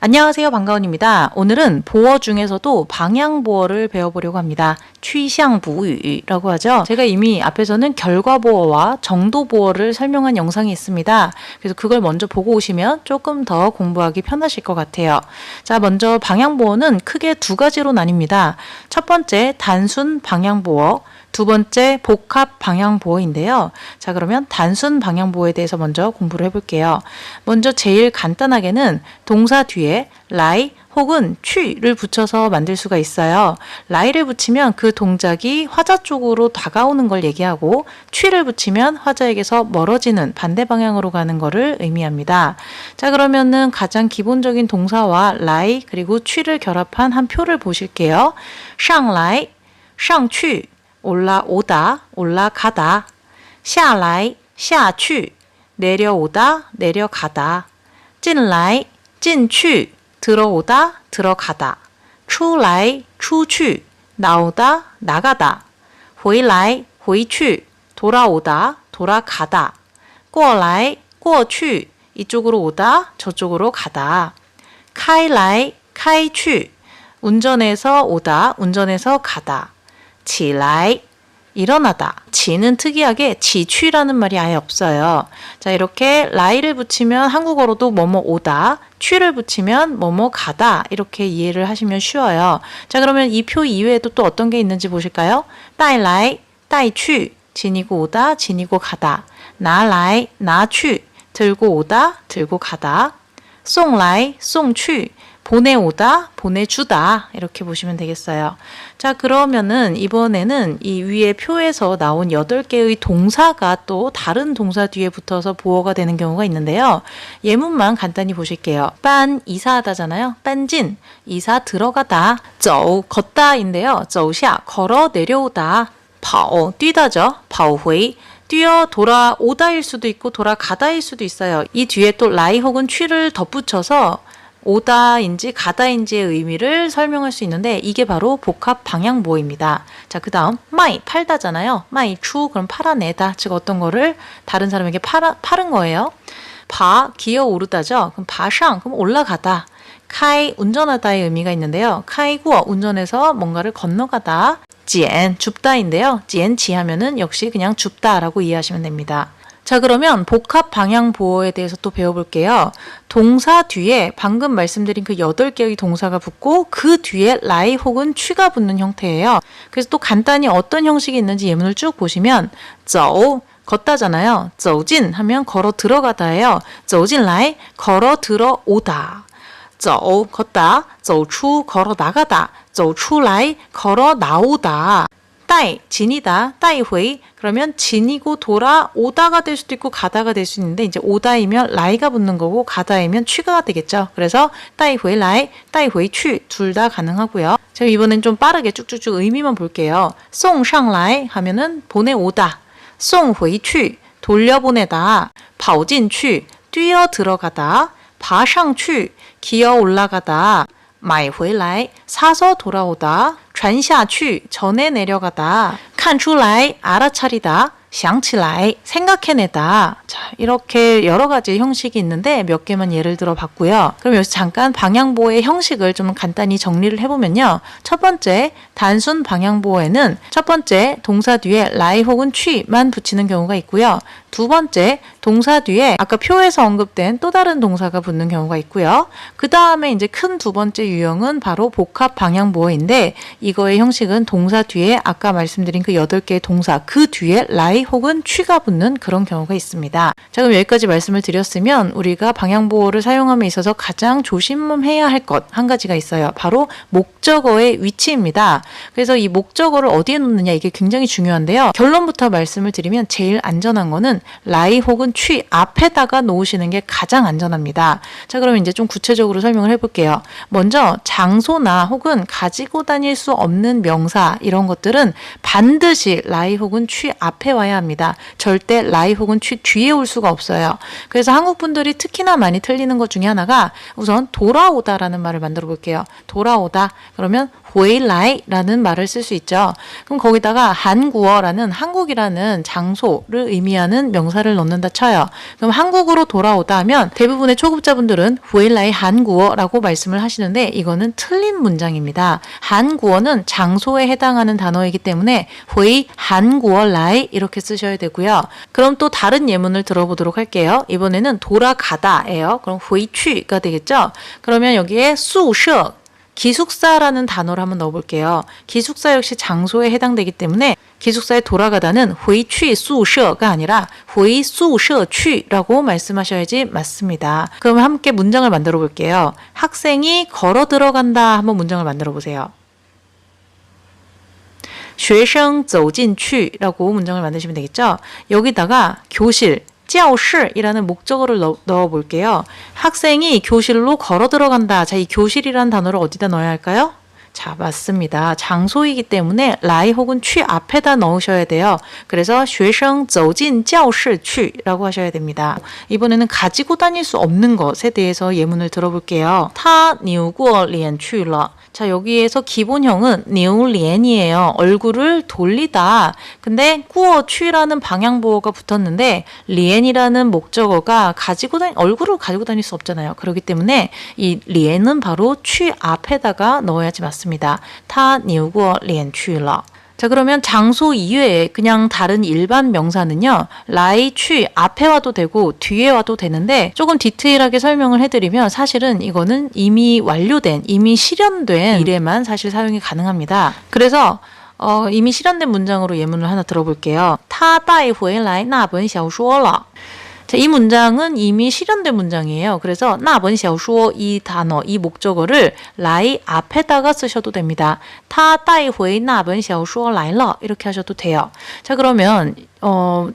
안녕하세요. 방가은입니다. 오늘은 보어 중에서도 방향보어를 배워보려고 합니다. 취향부유라고 하죠. 제가 이미 앞에서는 결과보어와 정도보어를 설명한 영상이 있습니다. 그래서 그걸 먼저 보고 오시면 조금 더 공부하기 편하실 것 같아요. 자, 먼저 방향보어는 크게 두 가지로 나뉩니다. 첫 번째, 단순 방향보어. 두 번째, 복합 방향보어인데요. 자, 그러면 단순 방향보어에 대해서 먼저 공부를 해볼게요. 먼저 제일 간단하게는 동사 뒤에 लाई 혹은 취를 붙여서 만들 수가 있어요. 라이를 붙이면 그 동작이 화자 쪽으로 다가오는 걸 얘기하고 취를 붙이면 화자에게서 멀어지는 반대 방향으로 가는 것을 의미합니다. 자, 그러면은 가장 기본적인 동사와 लाई 그리고 취를 결합한 한 표를 보실게요. 上来, 上去 올라오다, 올라가다. 下来, 下去 내려오다, 내려가다. 进来, 进去 들어오다, 들어가다. 出来, 出去 나오다, 나가다. 回来, 回去 돌아오다, 돌아가다. 过来, 过去 이쪽으로 오다, 저쪽으로 가다. 开来, 开去 운전해서 오다, 운전해서 가다. 起来 일어나다. 지는 특이하게 지취라는 말이 아예 없어요. 자, 이렇게 라이를 붙이면 한국어로도 뭐뭐 오다, 취를 붙이면 뭐뭐 가다 이렇게 이해를 하시면 쉬워요. 자, 그러면 이 표 이외에도 또 어떤 게 있는지 보실까요? 带来, 带去 지니고 오다, 지니고 가다. 拿来, 拿去 들고 오다, 들고 가다. 送来, 送去 보내오다, 보내주다 이렇게 보시면 되겠어요. 자, 그러면은 이번에는 이 위에 표에서 나온 8개의 동사가 또 다른 동사 뒤에 붙어서 보어가 되는 경우가 있는데요. 예문만 간단히 보실게요. 빤, 이사하다잖아요. 빤진, 이사 들어가다. 走, 걷다인데요. 走下, 걸어 내려오다. 跑, 뛰다죠. 跑回, 뛰어 돌아오다일 수도 있고 돌아가다일 수도 있어요. 이 뒤에 또 라이 혹은 취를 덧붙여서 오다인지 가다인지의 의미를 설명할 수 있는데 이게 바로 복합 방향보어입니다. 자, 그 다음 마이 팔다잖아요. 마이 추 그럼 팔아내다 즉 어떤 거를 다른 사람에게 파는 거예요. 바 기어오르다죠. 그럼 바상 그럼 올라가다. 카이 운전하다의 의미가 있는데요. 카이구어 운전해서 뭔가를 건너가다. 지엔 줍다인데요. 지엔지 하면은 역시 그냥 줍다라고 이해하시면 됩니다. 자, 그러면 복합 방향 보어에 대해서 또 배워볼게요. 동사 뒤에 방금 말씀드린 그 8개의 동사가 붙고 그 뒤에 라이 혹은 취가 붙는 형태예요. 그래서 또 간단히 어떤 형식이 있는지 예문을 쭉 보시면 走 걷다잖아요. 走진 하면 걸어 들어가다예요. 走进来 걸어 들어오다. 走 걷다, 走出 걸어 나가다, 走出来 걸어 나오다. 带 지니다, 带回 그러면 지니고 돌아오다가 될 수도 있고 가다가 될 수 있는데 이제 오다이면 라이가 붙는 거고 가다이면 취가 되겠죠. 그래서 带回来, 带回去 둘 다 가능하고요. 제가 이번엔 좀 빠르게 쭉쭉쭉 의미만 볼게요. 送上来 하면은 보내오다, 送回去 돌려보내다, 跑进去 뛰어 들어가다, 爬上去 기어 올라가다, 买回来 사서 돌아오다, 传下去 전에 내려가다, 看出来 알아차리다, 想起来 생각해내다. 자, 이렇게 여러 가지 형식이 있는데 몇 개만 예를 들어 봤고요. 그럼 여기서 잠깐 방향보어의 형식을 좀 간단히 정리를 해보면요. 첫 번째, 단순 방향보어에는 첫 번째, 동사 뒤에 라이 혹은 취만 붙이는 경우가 있고요. 두 번째, 동사 뒤에 아까 표에서 언급된 또 다른 동사가 붙는 경우가 있고요. 그 다음에 이제 큰 두 번째 유형은 바로 복합 방향보어인데 이거의 형식은 동사 뒤에 아까 말씀드린 그 8개의 동사 그 뒤에 라이 혹은 취가 붙는 그런 경우가 있습니다. 자, 그럼 여기까지 말씀을 드렸으면 우리가 방향보어를 사용함에 있어서 가장 조심해야 할 것 한 가지가 있어요. 바로 목적어의 위치입니다. 그래서 이 목적어를 어디에 놓느냐 이게 굉장히 중요한데요. 결론부터 말씀을 드리면 제일 안전한 거는 라이 혹은 취 앞에다가 놓으시는 게 가장 안전합니다. 자, 그러면 이제 좀 구체적으로 설명을 해볼게요. 먼저 장소나 혹은 가지고 다닐 수 없는 명사 이런 것들은 반드시 라이 혹은 취 앞에 와야 합니다. 절대 라이 혹은 취 뒤에 올 수가 없어요. 그래서 한국 분들이 특히나 많이 틀리는 것 중에 하나가 우선 돌아오다라는 말을 만들어 볼게요. 돌아오다 그러면 回来라는 말을 쓸 수 있죠. 그럼 거기다가 한국어라는 한국이라는 장소를 의미하는 명사를 넣는다 쳐요. 쳐요. 그럼 한국으로 돌아오다 하면 대부분의 초급자분들은 回来 한국어라고 말씀을 하시는데 이거는 틀린 문장입니다. 한국어는 장소에 해당하는 단어이기 때문에 回 한국어 来 이렇게 쓰셔야 되고요. 그럼 또 다른 예문을 들어보도록 할게요. 이번에는 돌아가다예요. 그럼 回去가 되겠죠? 그러면 여기에 宿舍 기숙사라는 단어를 한번 넣어볼게요. 기숙사 역시 장소에 해당되기 때문에 기숙사에 돌아가다는 回去宿舍가 아니라 回宿舍去라고 말씀하셔야지 맞습니다. 그럼 함께 문장을 만들어 볼게요. 학생이 걸어 들어간다 한번 문장을 만들어 보세요. 学生走进去라고 문장을 만드시면 되겠죠. 여기다가 교실 教室이라는 목적어를 넣어 볼게요. 학생이 교실로 걸어 들어간다. 자, 이 교실이라는 단어를 어디다 넣어야 할까요? 자, 맞습니다. 장소이기 때문에 라이 혹은 취 앞에다 넣으셔야 돼요. 그래서 学生走进教室去라고 하셔야 됩니다. 이번에는 가지고 다닐 수 없는 것에 대해서 예문을 들어볼게요. 他扭过脸去了. 자, 여기에서 기본형은 扭脸이에요. 얼굴을 돌리다. 근데 过去라는 방향보호가 붙었는데 脸이라는 목적어가 얼굴을 가지고 다닐 수 없잖아요. 그렇기 때문에 이 脸은 바로 去 앞에다가 넣어야지 맞습니다. 他扭过脸去了. 자, 그러면 장소 이외에 그냥 다른 일반 명사는요. 라이, 취 앞에 와도 되고 뒤에 와도 되는데 조금 디테일하게 설명을 해드리면 사실은 이거는 이미 완료된, 이미 실현된 일에만 사실 사용이 가능합니다. 그래서 이미 실현된 문장으로 예문을 하나 들어볼게요. 他带回来那本小说了. 자, 이 문장은 이미 실현된 문장이에요. 그래서 那本小说 이 단어, 이 목적어를 来 앞에다가 쓰셔도 됩니다. 他带回那本小说来了 이렇게 하셔도 돼요. 자, 그러면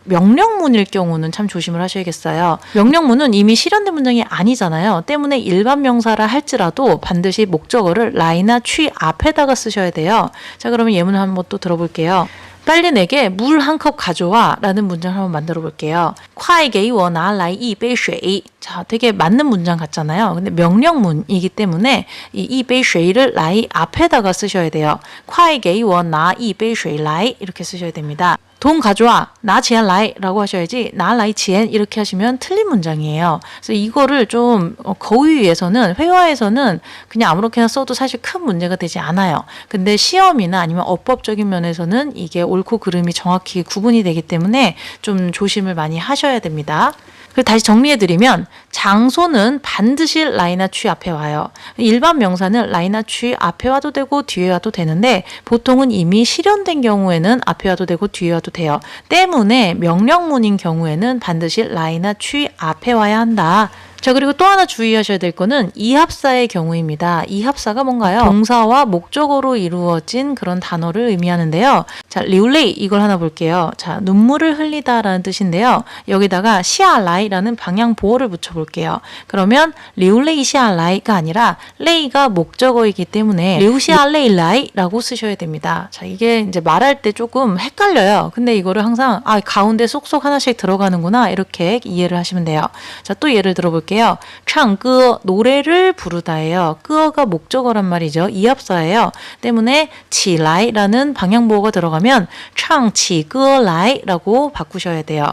명령문일 경우는 참 조심을 하셔야겠어요. 명령문은 이미 실현된 문장이 아니잖아요. 때문에 일반 명사라 할지라도 반드시 목적어를 라이나 취 앞에다가 쓰셔야 돼요. 자, 그러면 예문을 한번 또 들어볼게요. 빨리 내게 물 한 컵 가져와 라는 문장을 한번 만들어 볼게요. 快给我拿来一杯水. 자, 되게 맞는 문장 같잖아요. 근데 명령문이기 때문에 이一杯水를 라이 앞에다가 쓰셔야 돼요. 快给我拿一杯水来 이렇게 쓰셔야 됩니다. 돈 가져와, 나钱来라고 하셔야지 나来钱 이렇게 하시면 틀린 문장이에요. 그래서 이거를 좀口语에서는 회화에서는 그냥 아무렇게나 써도 사실 큰 문제가 되지 않아요. 근데 시험이나 아니면 어법적인 면에서는 이게 옳고 그름이 정확히 구분이 되기 때문에 좀 조심을 많이 하셔야 됩니다. 그리고 다시 정리해드리면 장소는 반드시 라이나 취 앞에 와요. 일반 명사는 라이나 취 앞에 와도 되고 뒤에 와도 되는데 보통은 이미 실현된 경우에는 앞에 와도 되고 뒤에 와도 돼요. 때문에 명령문인 경우에는 반드시 라이나 취 앞에 와야 한다. 자, 그리고 또 하나 주의하셔야 될 거는 이합사의 경우입니다. 이합사가 뭔가요? 동사와 목적어로 이루어진 그런 단어를 의미하는데요. 자, 리울레이 이걸 하나 볼게요. 자, 눈물을 흘리다 라는 뜻인데요. 여기다가 시아라이라는 방향 보호를 붙여볼게요. 그러면 리울레이 시아라이가 아니라 레이가 목적어이기 때문에 리우시아레이라이라고 쓰셔야 됩니다. 자, 이게 이제 말할 때 조금 헷갈려요. 근데 이거를 항상 가운데 쏙쏙 하나씩 들어가는구나 이렇게 이해를 하시면 돼요. 자, 또 예를 들어볼게요.唱歌 노래를 부르다예요. 끄어가 목적어란 말이죠. 이합사예요. 때문에 起来라는 방향보호가 들어가면 唱起歌来라고 바꾸셔야 돼요.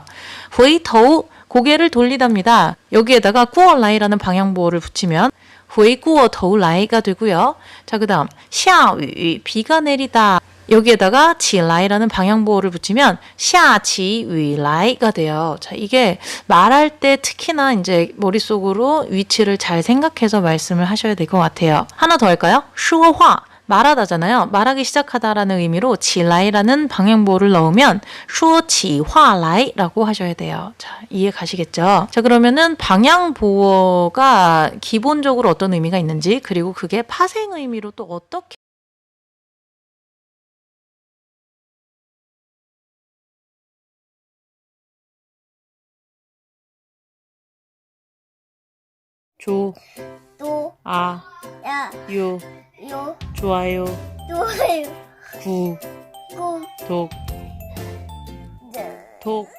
回头 고개를 돌리답니다. 여기에다가 过来라는 방향보호를 붙이면 回过头来가 되고요. 자, 그 다음 下雨 비가 내리다. 여기에다가 起来라는 방향보호를 붙이면 下起雨来가 돼요. 자, 이게 말할 때 특히나 이제 머릿속으로 위치를 잘 생각해서 말씀을 하셔야 될 것 같아요. 하나 더 할까요? 说话 말하다잖아요. 말하기 시작하다라는 의미로 起来라는 방향보호를 넣으면 说起话来라고 하셔야 돼요. 자, 이해 가시겠죠? 자, 그러면은 방향보호가 기본적으로 어떤 의미가 있는지 그리고 그게 파생 의미로 또 어떻게 조, 또, 아, 야, 요, 요, 좋아요, 좋아요, 구, 고, 독, 네. 독.